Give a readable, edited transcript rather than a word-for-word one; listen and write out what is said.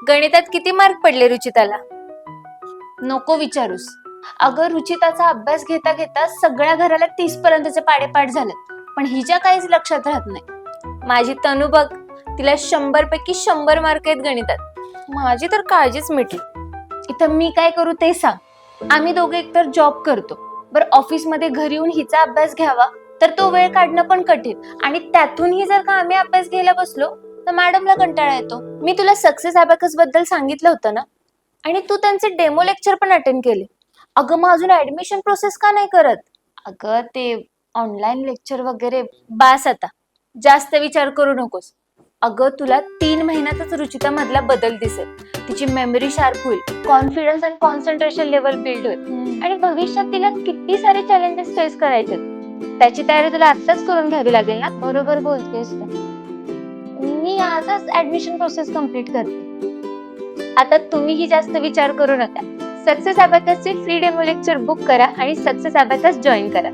गणितात किती मार्क पडले रुचिताला? नको विचारूस. अगं रुचिताचा अभ्यास घेता घेता सगळ्या घराला 30 पर्यंतचे पाढेपाठ झाले, पण हिच्या काहीच लक्षात राहत नाही. माझी तनू बघ, तिला 100 पैकी 100 मार्क आहेत गणितात. माझी तर काळजीच मिटली. इथं मी काय करू ते सांग. आम्ही दोघे एकतर जॉब करतो, बरं ऑफिसमध्ये घरी येऊन हिचा अभ्यास घ्यावा तर तो वेळ काढणं पण कठीण, आणि त्यातूनही जर का आम्ही अभ्यास घ्यायला बसलो तर मॅडमला कंटाळा येतो. मी तुला सक्सेस अबॅकस बद्दल सांगितलं होतं ना, आणि तू त्यांचे डेमो लेक्चर पण अटेंड केले. अगं मग अजून ऍडमिशन प्रोसेस का नाही करत? अगं ते ऑनलाईन लेक्चर वगैरे. बास आता, जास्त विचार करू नकोस. अगं तुला 3 महिन्यातच रुचिता मधला बदल दिसेल. तिची मेमरी शार्प होईल, कॉन्फिडन्स आणि कॉन्सन्ट्रेशन लेवल बिल्ड होईल, आणि भविष्यात तिला किती सारे चॅलेंजेस फेस करायचे, त्याची तयारी तुला आत्ताच करून घ्यावी लागेल ना. बरोबर बोलतेस तू. मी आजच ऍडमिशन प्रोसेस कम्प्लीट करते. आता तुम्हीही जास्त विचार करू नका. सक्सेस अबॅकसचे फ्री डेमो लेक्चर बुक करा आणि सक्सेस अबॅकस जॉईन करा.